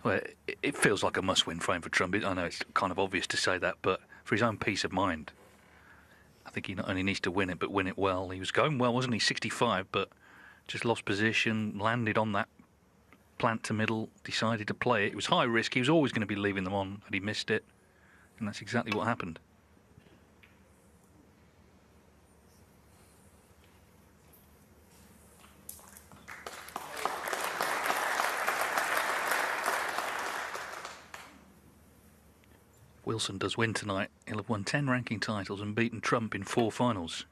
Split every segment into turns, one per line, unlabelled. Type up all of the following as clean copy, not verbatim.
Well, it feels like a must-win frame for Trump. I know it's kind of obvious to say that, but for his own peace of mind, I think he not only needs to win it, but win it well. He was going well, wasn't he? 65, but just lost position, landed on that plant to middle, decided to play it. It was high risk. He was always going to be leaving them on, and he missed it. And that's exactly what happened. Wilson does win tonight, he'll have won 10 ranking titles and beaten Trump in 4 finals.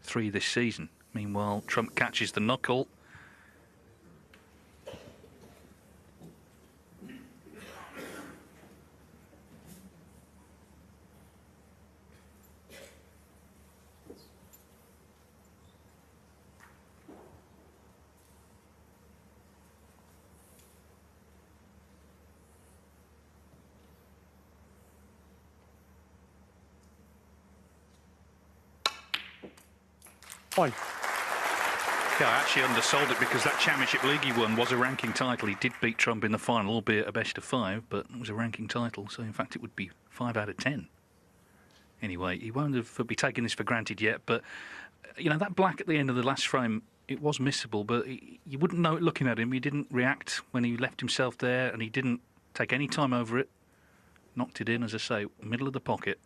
3 this season. Meanwhile, Trump catches the knuckle.
Fine.
Yeah, I actually undersold it because that Championship League he won was a ranking title. He did beat Trump in the final, albeit a best of 5, but it was a ranking title, so in fact it would be 5 out of 10. Anyway, he won't be taking this for granted yet, but, you know, that black at the end of the last frame, it was missable, but you wouldn't know it looking at him. He didn't react when he left himself there, and he didn't take any time over it. Knocked it in, as I say, middle of the pocket.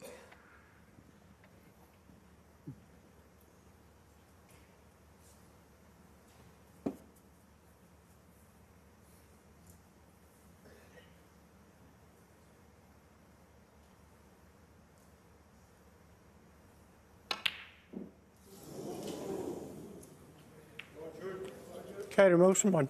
Carry motion, one.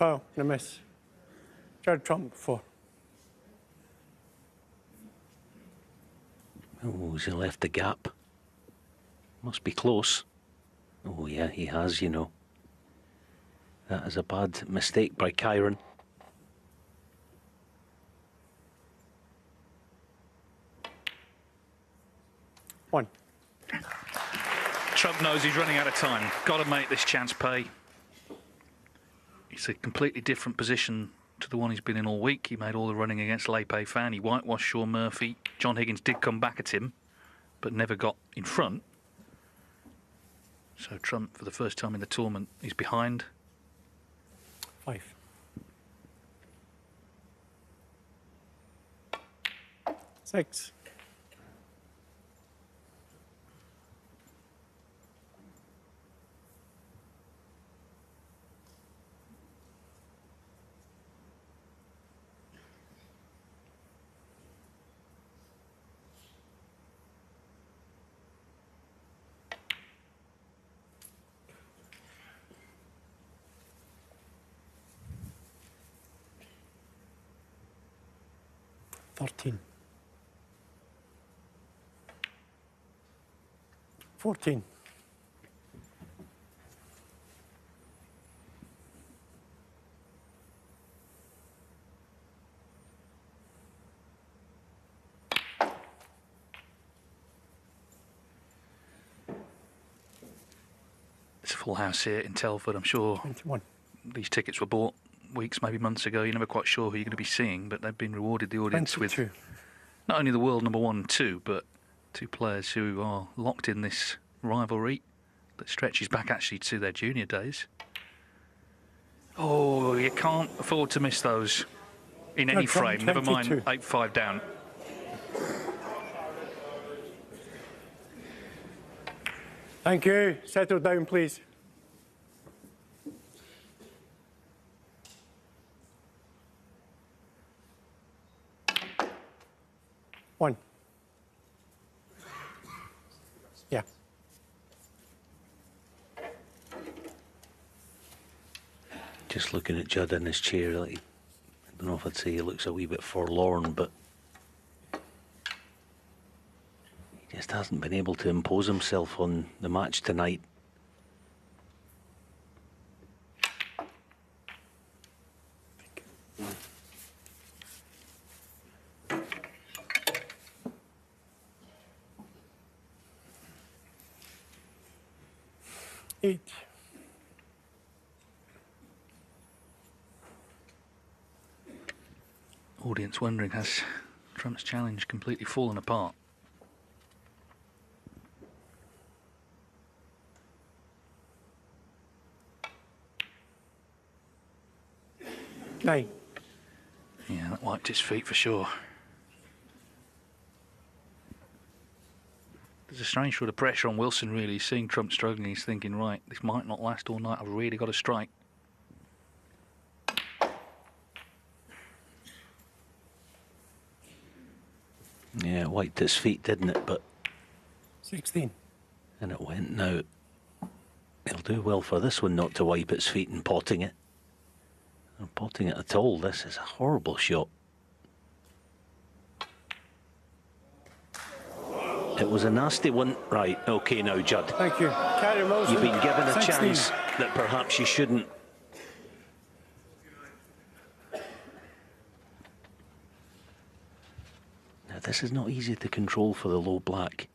Foul, and a miss. Judd Trump, 4.
Oh, has he left the gap? Must be close. Oh yeah, he has, you know. That is a bad mistake by Kyron.
One.
Trump knows he's running out of time. Got to make this chance pay. It's a completely different position to the one he's been in all week. He made all the running against Plaer Fan. He whitewashed Shaun Murphy. John Higgins did come back at him, but never got in front. So Trump, for the first time in the tournament, is behind.
5. 6. $13. 14.
full house here in Telford. I'm sure
21.
these tickets were bought weeks, maybe months ago. You're never quite sure who you're going to be seeing, but they've been rewarded, the audience,
22.
with not only the world number 1 and 2, but 2 players who are locked in this rivalry that stretches back actually to their junior days. Oh, you can't afford to miss those in any frame, never mind 8-5 down.
Thank you. Settle down, please. One. Yeah.
Just looking at Judd in his chair, like, I don't know if I'd say he looks a wee bit forlorn, but he just hasn't been able to impose himself on the match tonight.
Eight.
Audience wondering, has Trump's challenge completely fallen apart?
Nine.
Yeah, that wiped his feet for sure. There's a strange sort of pressure on Wilson, really. He's seeing Trump struggling. He's thinking, right, this might not last all night. I've really got to strike.
Yeah, it wiped his feet, didn't it? But
16.
and it went. Now, he'll do well for this one not to wipe its feet and potting it. Or potting it at all. This is a horrible shot. It was a nasty one. Right, okay now, Judd.
Thank you. Carry Wilson.
You've been given a
16.
chance that perhaps you shouldn't. Now, this is not easy to control for the low black.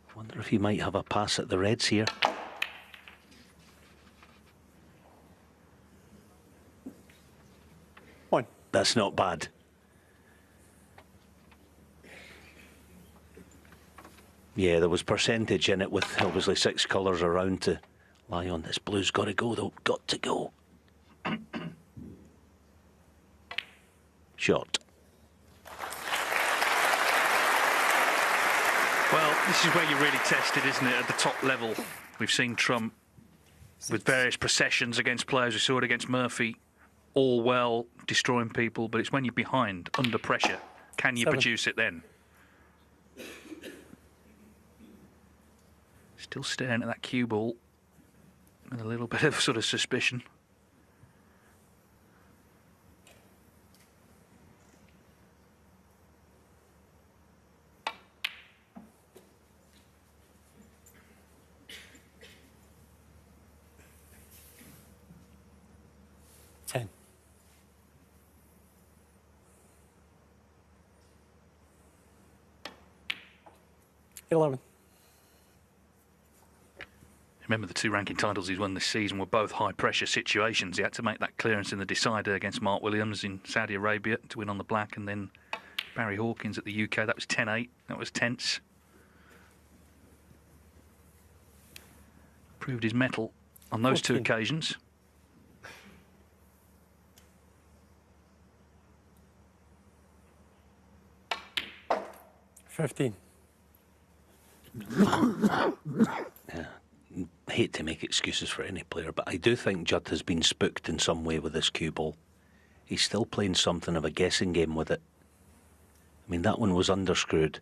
I wonder if he might have a pass at the reds here.
One.
That's not bad. Yeah, there was percentage in it with obviously 6 colours around to lie on. This blue's got to go, though. Got to go. Shot.
Well, this is where you're really tested, isn't it? At the top level, we've seen Trump with various processions against players. We saw it against Murphy, all well, destroying people. But it's when you're behind, under pressure. Can you
7.
produce it then? Still staring at that cue ball with a little bit of sort of suspicion.
Ten. 11.
Remember, the 2 ranking titles he's won this season were both high-pressure situations. He had to make that clearance in the decider against Mark Williams in Saudi Arabia to win on the black, and then Barry Hawkins at the UK. That was 10-8. That was tense. Proved his mettle on those 2 occasions.
$15.
Yeah. Hate to make excuses for any player, but I do think Judd has been spooked in some way with this cue ball. He's still playing something of a guessing game with it. I mean, that one was underscrewed.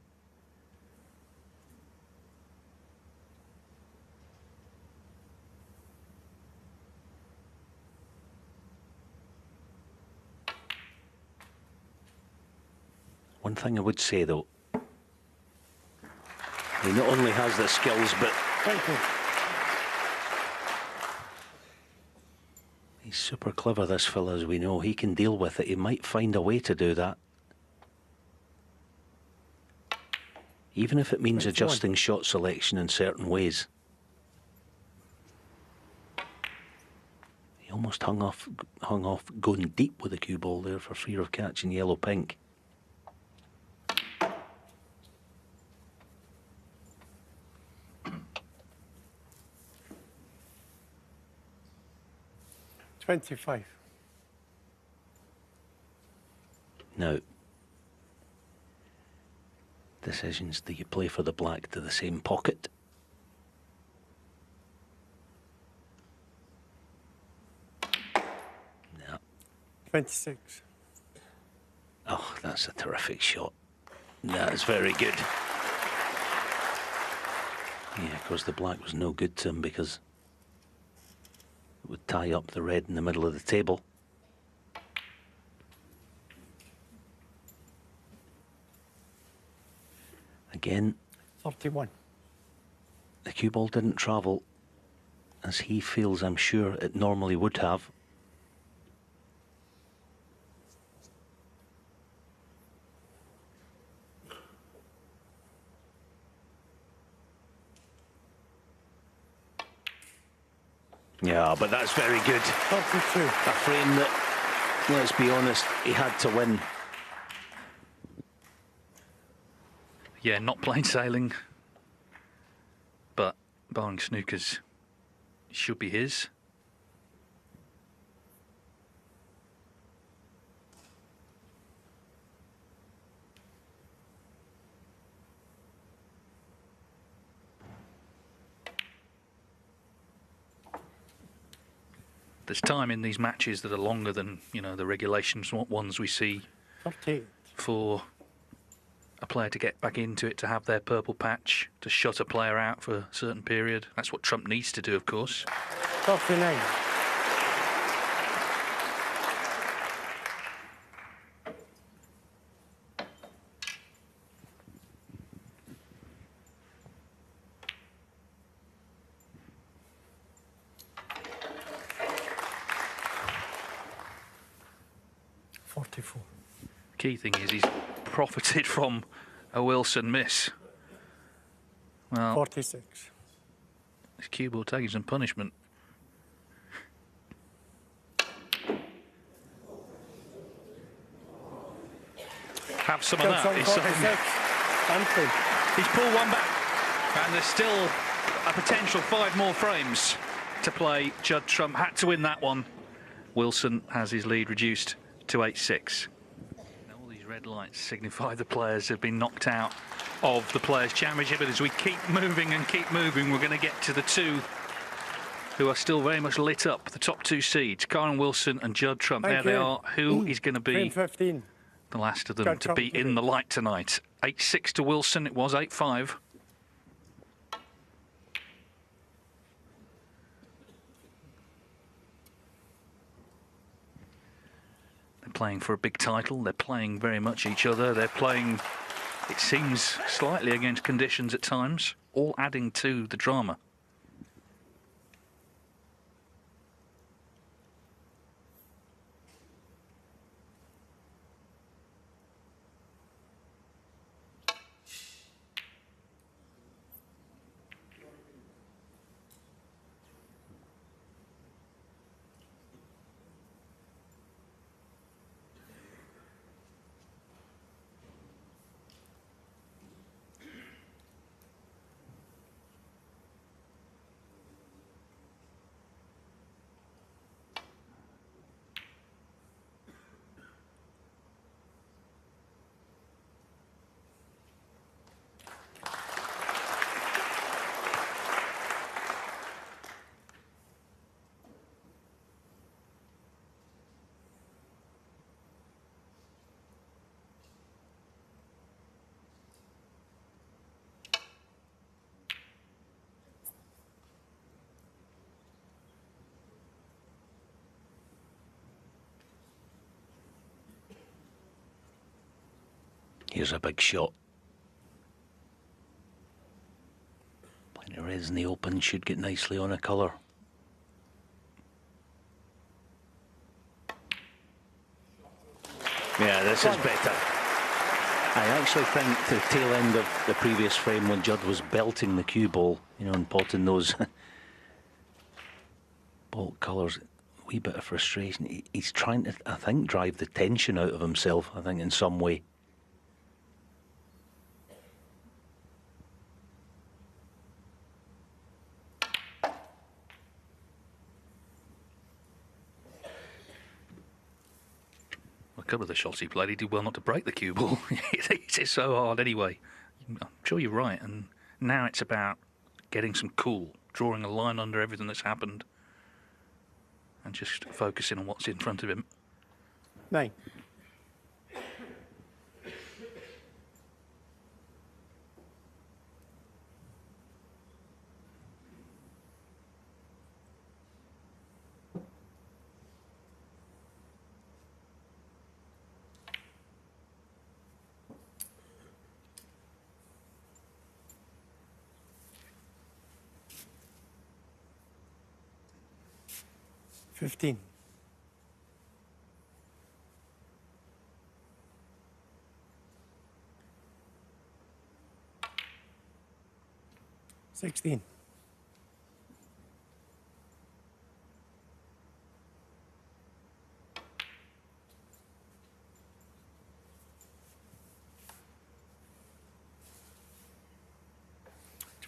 One thing I would say, though, he not only has the skills, but
Thank you.
he's super clever, this fella, as we know. He can deal with it. He might find a way to do that. Even if it means
21.
adjusting shot selection in certain ways. almost hung off going deep with the cue ball there for fear of catching yellow-pink.
$25.
Now, decisions: do you play for the black to the same pocket? No.
26.
Oh, that's a terrific shot. That's very good. Yeah, of course the black was no good to him because it would tie up the red in the middle of the table. Again,
31.
the cue ball didn't travel as he feels, I'm sure, it normally would have. Yeah, but that's very good.
32.
A frame that, let's be honest, he had to win.
Yeah, not plain sailing, but barring snookers, should be his. There's time in these matches that are longer than, you know, the regulations ones we see
38.
for a player to get back into it, to have their purple patch, to shut a player out for a certain period. That's what Trump needs to do, of course.
39.
Key thing is he's profited from a Wilson miss. Well,
46.
his cue ball taking some punishment. Have some of that. He's saying. He's pulled one back, and there's still a potential 5 more frames to play. Judd Trump had to win that one. Wilson has his lead reduced to 8-6. All these red lights signify the players have been knocked out of the Players' Championship, but as we keep moving and keep moving, we're going to get to the 2 who are still very much lit up, the top 2 seeds, Karen Wilson and Judd Trump. There they are. Who is going to be
15.
the last of them to be in the light tonight? 8-6 to Wilson. It was 8-5. They're playing for a big title. They're playing very much each other. They're playing, it seems, slightly against conditions at times, all adding to the drama.
Here's a big shot. Plenty of reds in the open, should get nicely on a colour. Yeah, this is better. I actually think the tail end of the previous frame when Judd was belting the cue ball, you know, and potting those ball colours, wee bit of frustration. He's trying to, I think, drive the tension out of himself, I think, in some way.
A couple of the shots he played, he did well not to break the cue ball. It's so hard anyway. I'm sure you're right. And now it's about getting some cool, drawing a line under everything that's happened, and just focusing on what's in front of him.
9. $15. $16.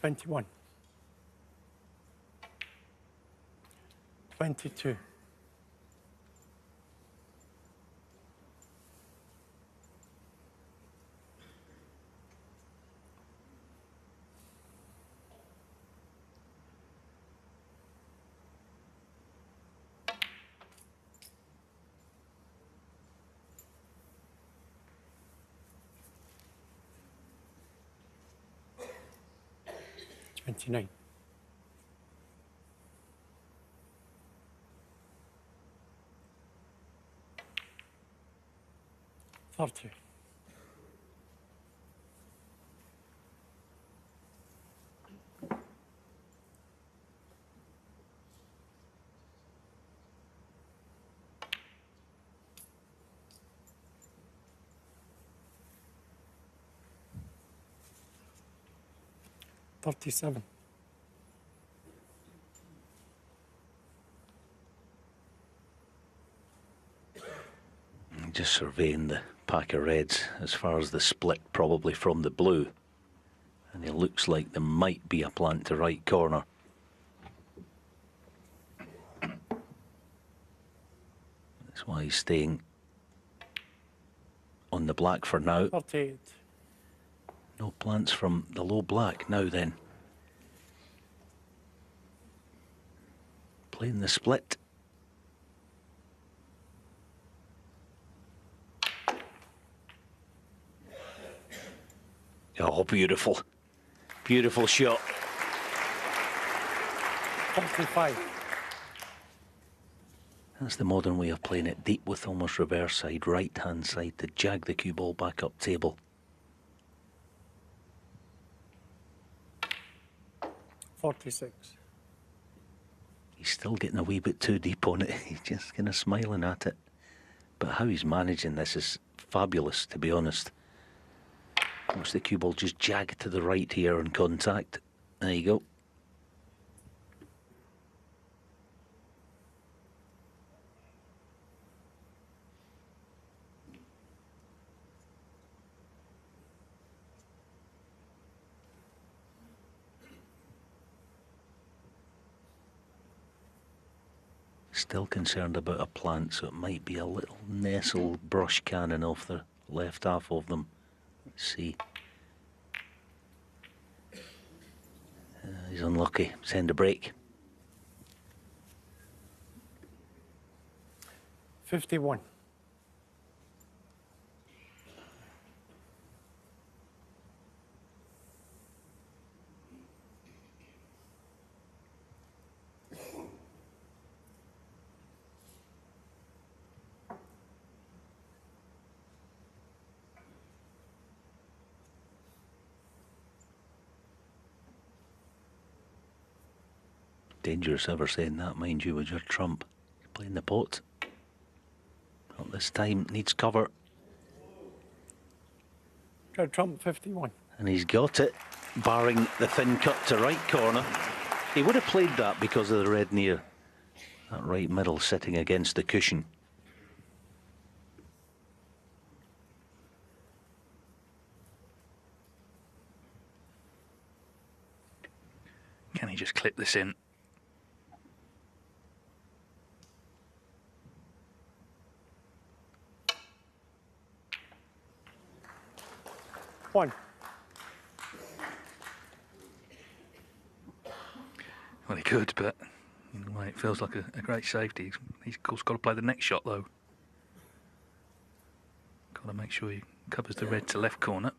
$21. $22. $29. $30. $37.
Just surveying the pack of reds as far as the split probably from the blue, and it looks like there might be a plant to right corner. That's why he's staying on the black for now.
38.
No plants from the low black now then. Playing the split. Oh, beautiful. Beautiful shot.
45.
That's the modern way of playing it. Deep with almost reverse side, right hand side to jag the cue ball back up table.
46.
He's still getting a wee bit too deep on it. He's just kind of smiling at it. But how he's managing this is fabulous, to be honest. Watch the cue ball just jag to the right here on contact. There you go. Still concerned about a plant, so it might be a little nestle brush cannon off the left half of them. Let's see. He's unlucky. Send a break.
51.
Dangerous ever saying that, mind you, with your trump. You're playing the pot. Not this time, needs cover.
Got trump 51.
And he's got it, barring the thin cut to right corner. He would have played that because of the red near. That right middle sitting against the cushion.
Can he just clip this in?
One.
Well, he could, but in a way it feels like a great safety. He's of course got to play the next shot though. Got to make sure he covers the red to left corner.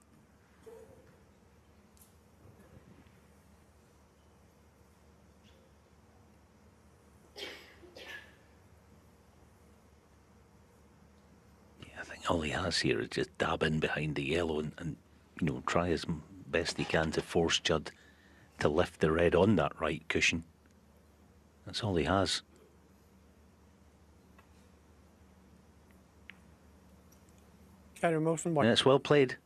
Yeah, I think all he has here is just dab in behind the yellow and you know, try as best he can to force Judd to lift the red on that right cushion. That's all he has.
Carry motion one.
And it's well played.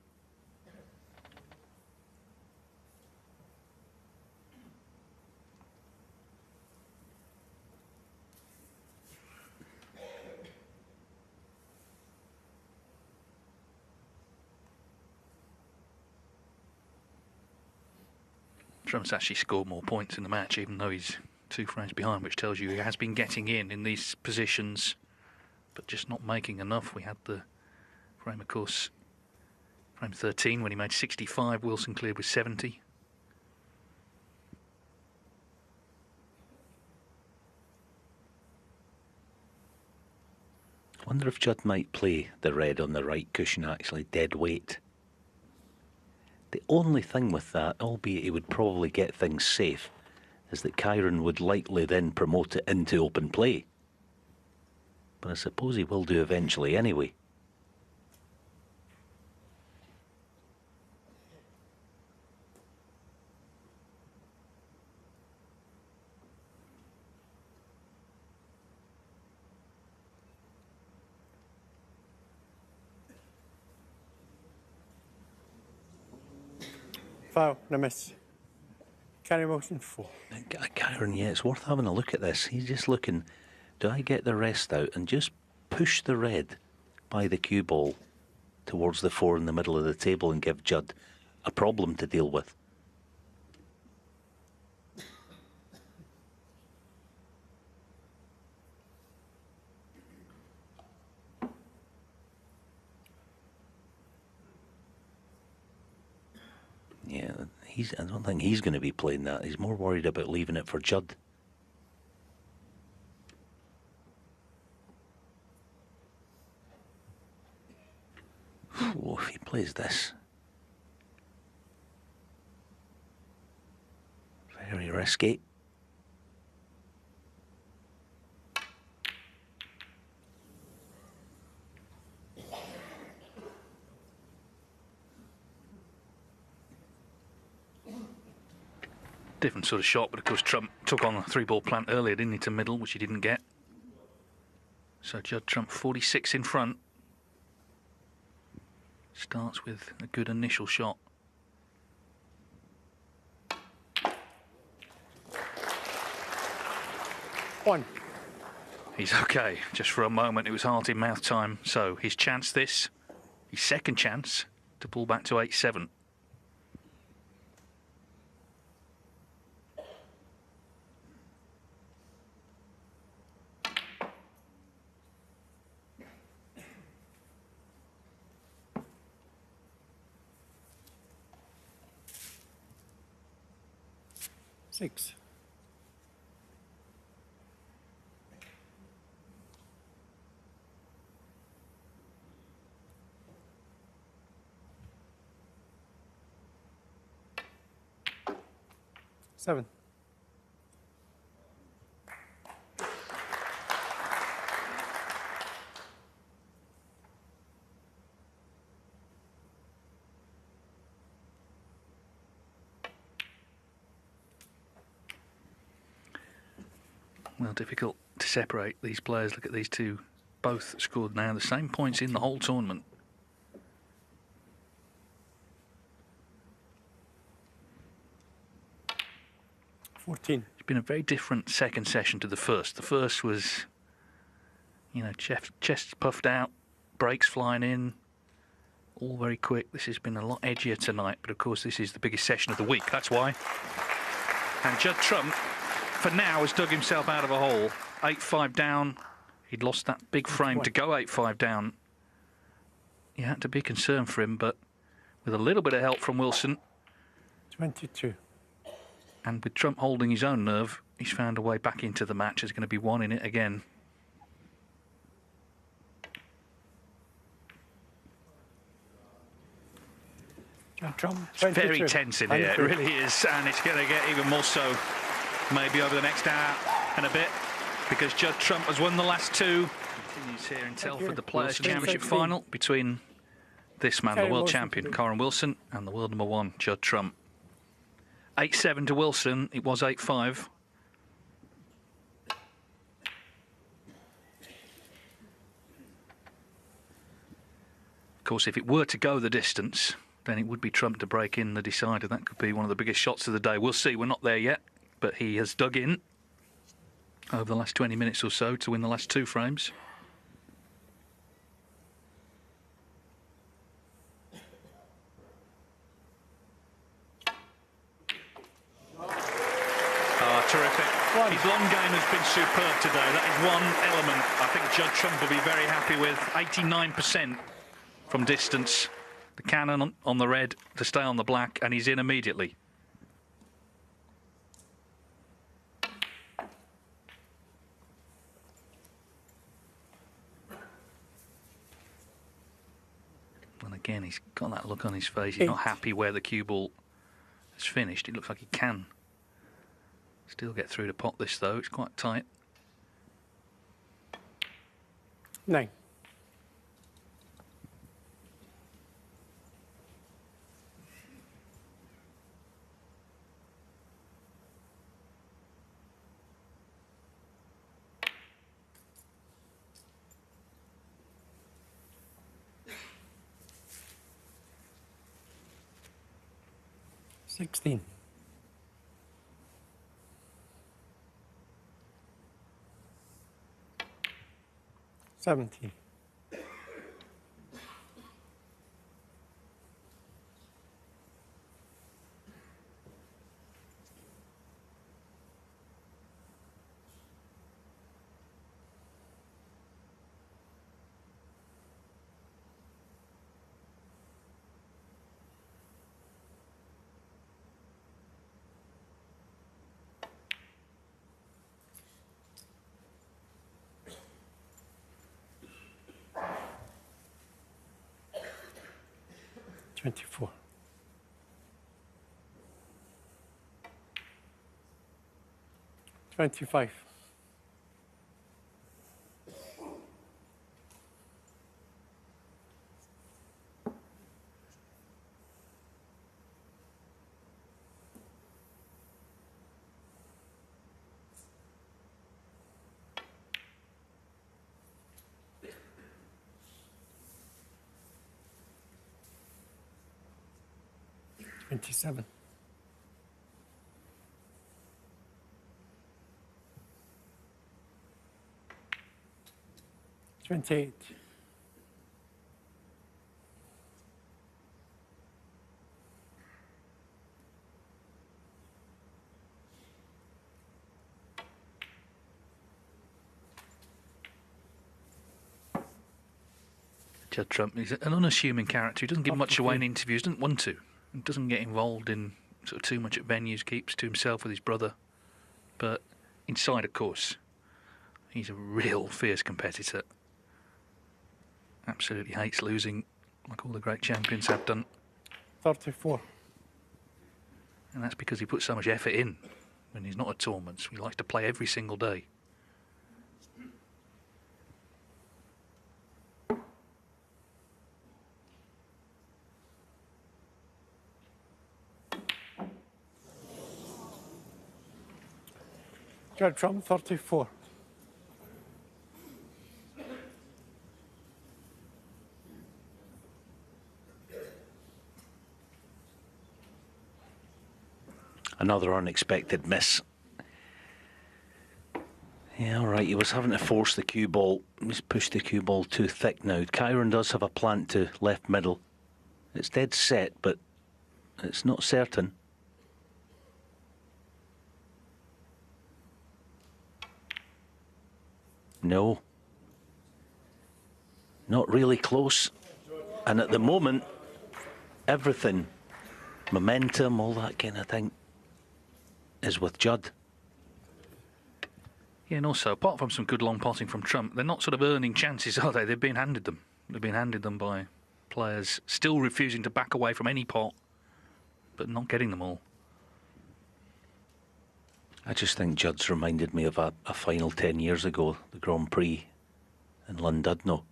Trump's actually scored more points in the match, even though he's 2 frames behind, which tells you he has been getting in these positions, but just not making enough. We had the frame, of course, frame 13 when he made 65. Wilson cleared with 70.
I wonder if Judd might play the red on the right cushion actually dead weight. The only thing with that, albeit he would probably get things safe, is that Kyron would likely then promote it into open play. But I suppose he will do eventually anyway.
Foul and a miss. Carry motion 4.
Kyron, yeah, it's worth having a look at this. He's just looking, do I get the rest out and just push the red by the cue ball towards the 4 in the middle of the table and give Judd a problem to deal with? Yeah, I don't think he's going to be playing that. He's more worried about leaving it for Judd. Oh, if he plays this. Very risky.
Different sort of shot, but of course Trump took on a 3-ball plant earlier, didn't he, to middle, which he didn't get. So Judd Trump 46 in front. Starts with a good initial shot.
One.
He's okay. Just for a moment it was heart in mouth time. So his chance this, his second chance to pull back to 8-7.
Six. Seven.
Well, difficult to separate these players. Look at these two. Both scored now the same points in the whole tournament.
$14.
been a very different second session to the first. The first was, you know, chest puffed out, brakes flying in, all very quick. This has been a lot edgier tonight, but of course this is the biggest session of the week, that's why. And Judd Trump, for now, has dug himself out of a hole. 8-5 down. He'd lost that big frame to go 8-5 down. You had to be concerned for him, but with a little bit of help from Wilson.
22.
And with Trump holding his own nerve, he's found a way back into the match. There's going to be one in it again.
Trump,
It's very tense in here, it really is, and it's going to get even more so maybe over the next hour and a bit, because Judd Trump has won the last two. Continues here in Telford, the Players' Championship final between this man, the world champion, Corin Wilson, and the world number one, Judd Trump. 8-7 to Wilson, it was 8-5. Of course, if it were to go the distance, then it would be Trump to break in the decider. That could be one of the biggest shots of the day. We'll see. We're not there yet, but he has dug in over the last 20 minutes or so to win the last two frames. Terrific. His long game has been superb today. That is one element I think Judd Trump will be very happy with. 89% from distance. The cannon on the red to stay on the black, and he's in immediately. And again, he's got that look on his face. He's not happy where the cue ball has finished. It looks like he can still get through to pot this, though. It's quite tight.
9. $16. 17. 24. 25. 27. 28.
'Judd Trump is an unassuming character. He doesn't give much away in interviews, doesn't want to. He doesn't get involved in sort of too much at venues, keeps to himself with his brother. But inside, of course, he's a real fierce competitor. Absolutely hates losing, like all the great champions have done.
34.
And that's because he puts so much effort in when he's not at tournaments. He likes to play every single day.
Judd Trump, 34.
Another unexpected miss Yeah, all right. He was having to force the cue ball. He's pushed the cue ball too thick now. Kyron does have a plant to left middle. It's dead set, but it's not certain. No. Not really close. And at the moment, everything, momentum, all that kind of thing, is with Judd.
Yeah, and also, apart from some good long potting from Trump, they're not sort of earning chances, are they? They've been handed them. They've been handed them by players still refusing to back away from any pot, but not getting them all.
I just think Judd's reminded me of a final 10 years ago, the Grand Prix in Llandudno.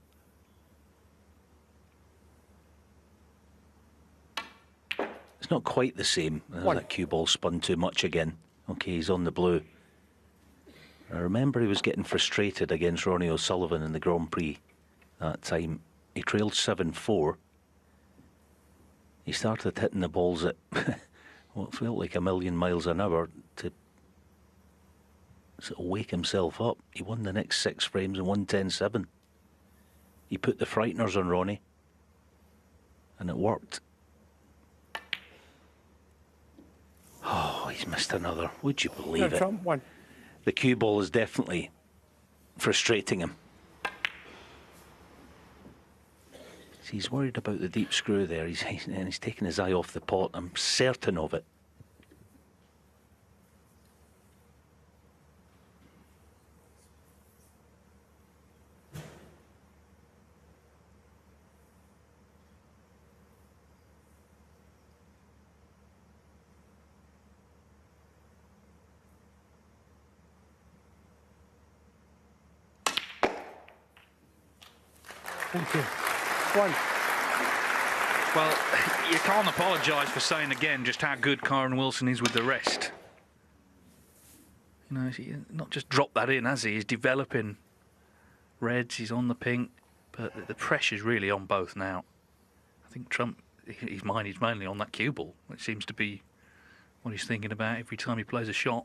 It's not quite the same. That cue ball spun too much again. Okay, he's on the blue. I remember he was getting frustrated against Ronnie O'Sullivan in the Grand Prix that time. He trailed 7-4. He started hitting the balls at what felt like 1,000,000 miles an hour to sort of wake himself up. He won the next 6 frames and won 10-7. He put the frighteners on Ronnie, and it worked. Oh, he's missed another. Would you believe it?
Trump, 1.
The cue ball is definitely frustrating him. He's worried about the deep screw there. He's taking his eye off the pot. I'm certain of it.
Thank you. 1.
Well, you can't apologise for saying again just how good Kyron Wilson is with the rest. You know, he's not just dropped that in, has he? He's developing reds, he's on the pink, but the pressure's really on both now. I think Trump, his mind is mainly on that cue ball. It seems to be what he's thinking about every time he plays a shot.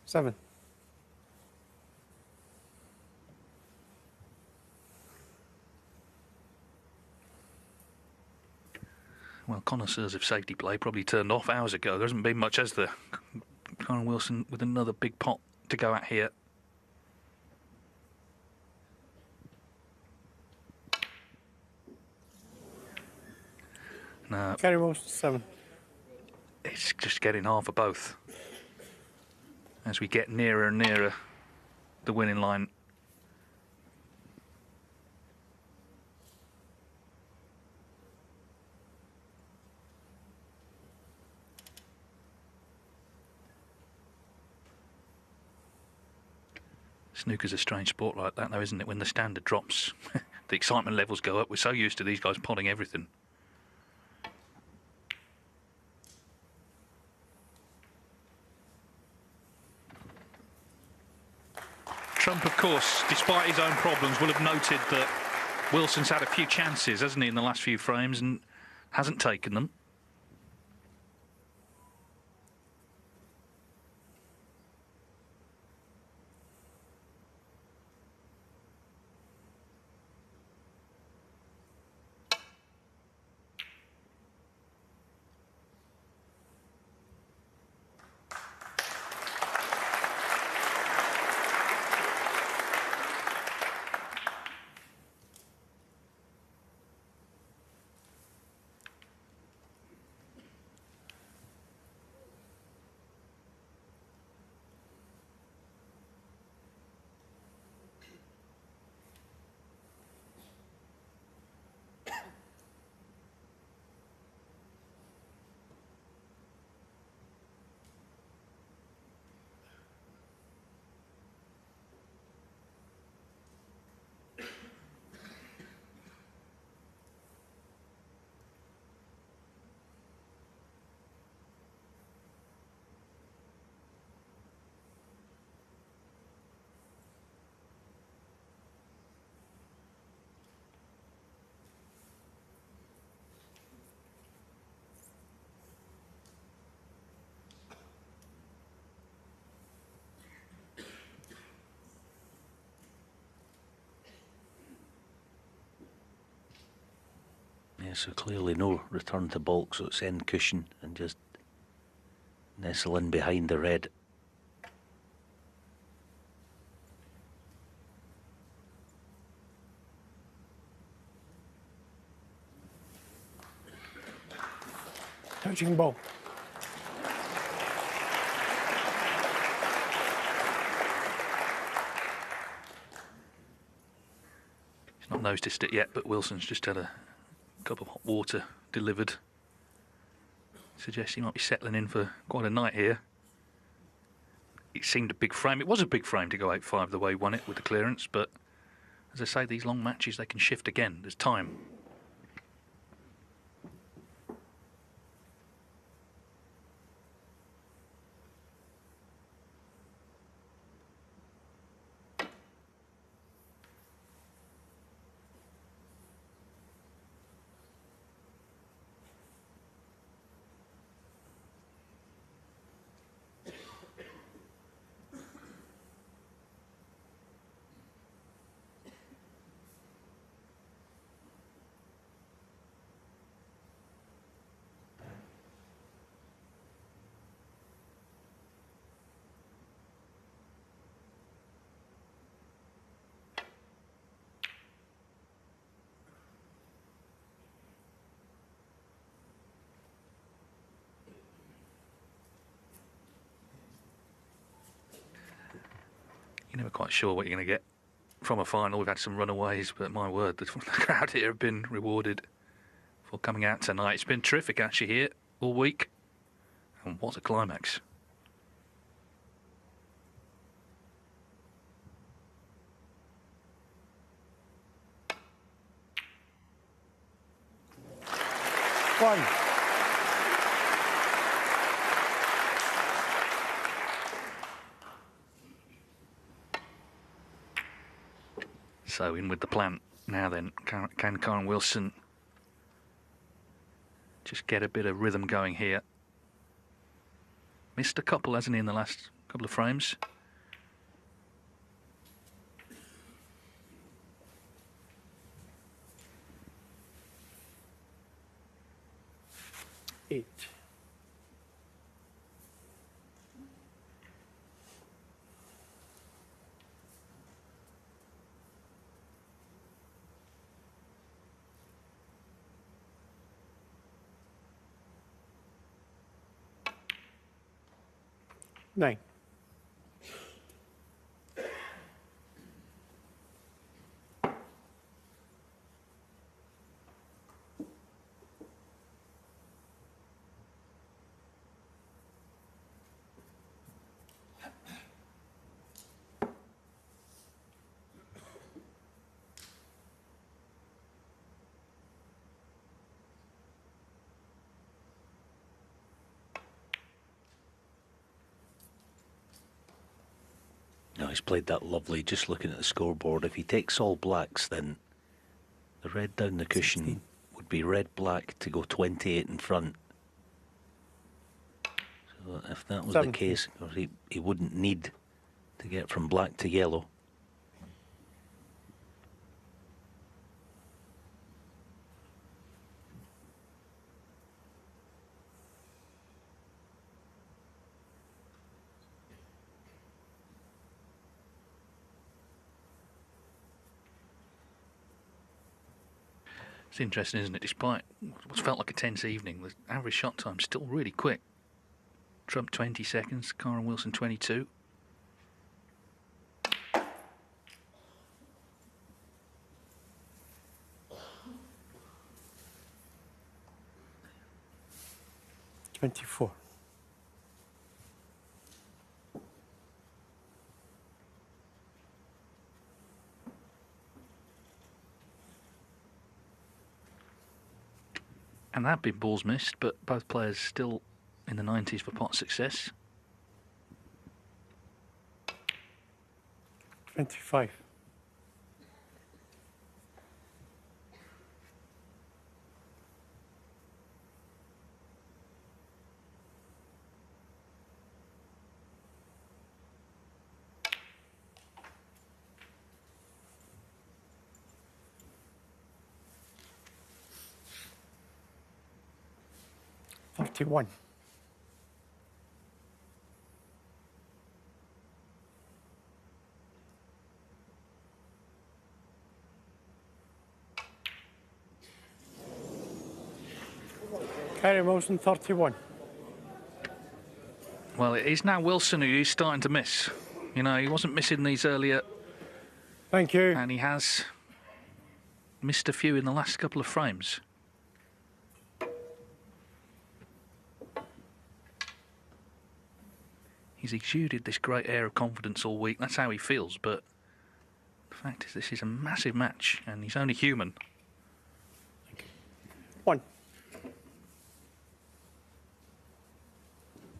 Seven.
Well, connoisseurs of safety play probably turned off hours ago. There hasn't been much, has there? Kyron Wilson with another big pot to go at here. No,
Gary Wilson, 7.
it's just getting half of both. As we get nearer and nearer the winning line. Snooker's a strange sport like that, though, isn't it? When the standard drops, the excitement levels go up. We're so used to these guys potting everything. Trump, of course, despite his own problems, will have noted that Wilson's had a few chances, hasn't he, in the last few frames, and hasn't taken them.
So clearly no return to balk, so it's end cushion and just nestle in behind the red.
Touching ball.
He's not noticed it yet, but Wilson's just had a cup of hot water delivered. Suggests he might be settling in for quite a night here. It seemed a big frame. It was a big frame to go 8-5 the way he won it with the clearance, but as I say, these long matches, they can shift again. There's time. You're never quite sure what you're going to get from a final. We've had some runaways, but my word, the crowd here have been rewarded for coming out tonight. It's been terrific actually here all week. And what a climax.
One.
So in with the plant now then. Can Karen Wilson just get a bit of rhythm going here? Missed a couple, hasn't he, in the last couple of frames?
Eight. Nine.
No, he's played that lovely. Just looking at the scoreboard, if he takes all blacks, then the red down the cushion
16.
would be red black to go 28 in front. So if that was
17.
the case, or he wouldn't need to get from black to yellow.
It's interesting, isn't it? Despite what's felt like a tense evening, the average shot time's still really quick. Trump 20 seconds, Karen Wilson 22.
$24.
And there have been balls missed, but both players still in the 90s for pot success.
25. 31. Karen Wilson, 31.
Well, it is now Wilson who's starting to miss. You know, he wasn't missing these earlier,
Thank you.
and he has missed a few in the last couple of frames. He's exuded this great air of confidence all week. That's how he feels, but the fact is this is a massive match, and he's only human.
1.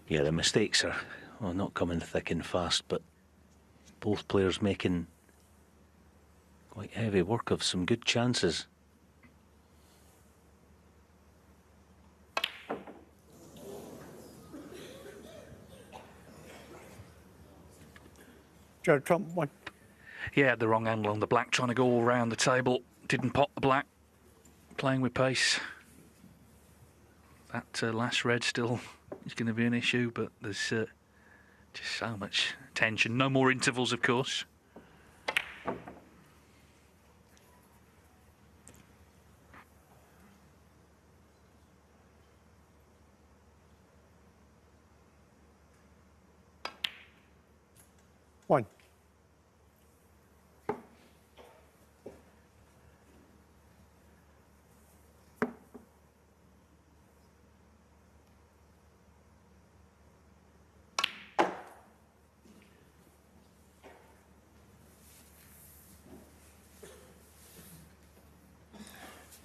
Yeah, the mistakes are not coming thick and fast, but both players making quite heavy work of some good chances.
Judd Trump, 1.
He had the wrong angle on the black, trying to go all round the table. Didn't pot the black, playing with pace. That last red still is going to be an issue, but there's just so much tension. No more intervals, of course.
One.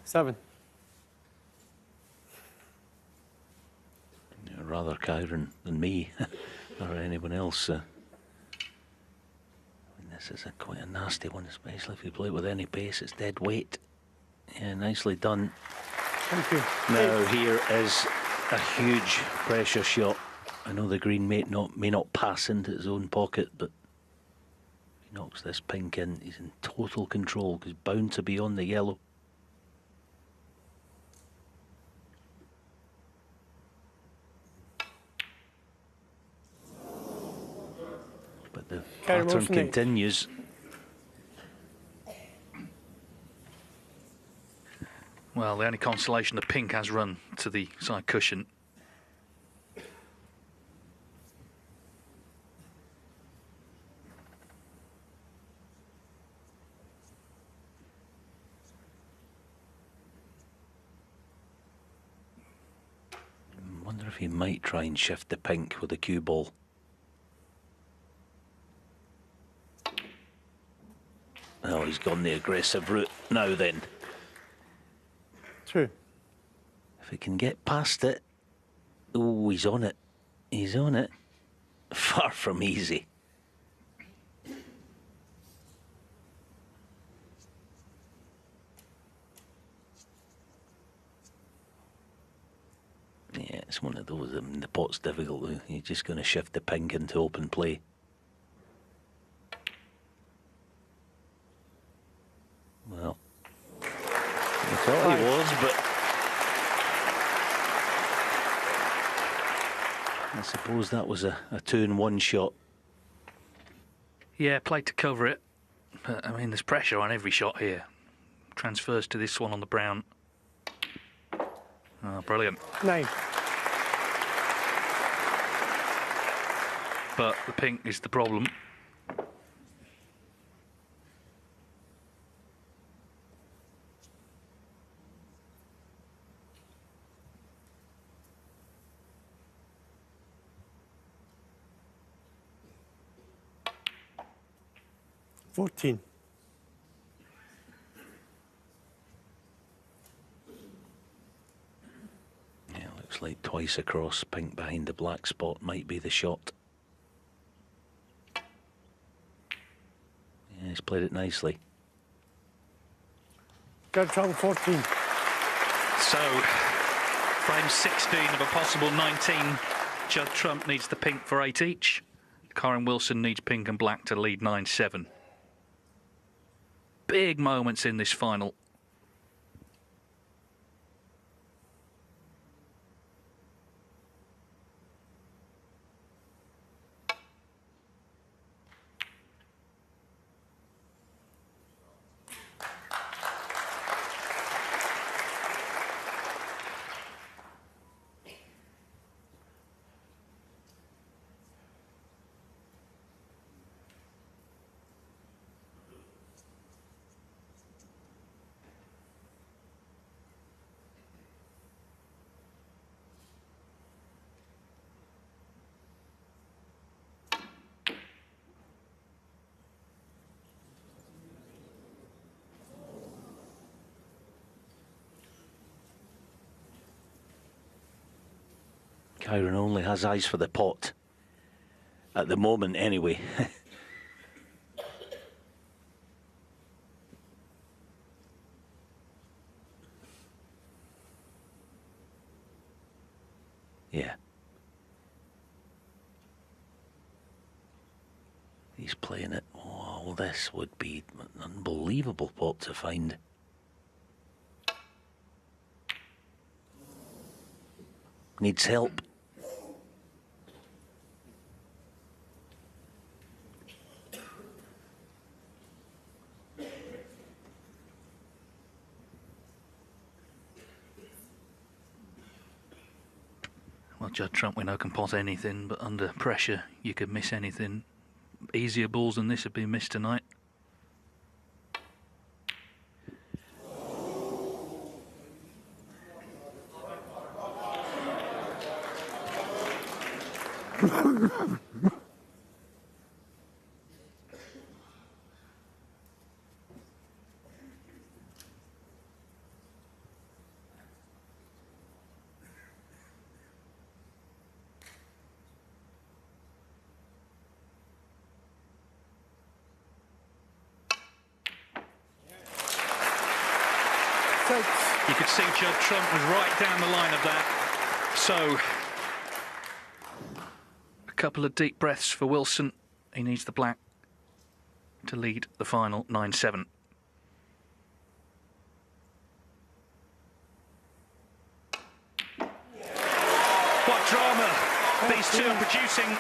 Seven.
Yeah, rather Kyron than me or anyone else. I mean, this is quite a nasty one, especially if you play it with any pace. It's dead weight. Yeah, nicely done.
Thank you.
Now here is a huge pressure shot. I know the green may not pass into his own pocket, but if he knocks this pink in, he's in total control because he's bound to be on the yellow. But the pattern continues.
Well, the only consolation, the pink has run to the side cushion.
I wonder if he might try and shift the pink with the cue ball. Oh, he's gone the aggressive route. Now then.
2.
If he can get past it. Oh, he's on it. He's on it. Far from easy. Yeah, it's one of those. The pot's difficult. You're just going to shift the pink into open play. Well, I thought he was, but I suppose that was a 2-in-1 shot.
Yeah, played to cover it. But, I mean, there's pressure on every shot here. Transfers to this one on the brown. Oh, brilliant.
9.
But the pink is the problem.
$14.
Yeah, looks like twice across, pink behind the black spot might be the shot. Yeah, he's played it nicely.
Judd Trump, 14.
So, frame 16 of a possible 19. Judd Trump needs the pink for 8 each. Karen Wilson needs pink and black to lead 9-7. Big moments in this final.
Kyron only has eyes for the pot. At the moment, anyway. Yeah. He's playing it. Oh, this would be an unbelievable pot to find. Needs help.
Well, Judd Trump, we know, can pot anything, but under pressure, you could miss anything. Easier balls than this have been missed tonight. You could see Judd Trump was right down the line of that. So, a couple of deep breaths for Wilson. He needs the black to lead the final 9-7. What drama these two are producing.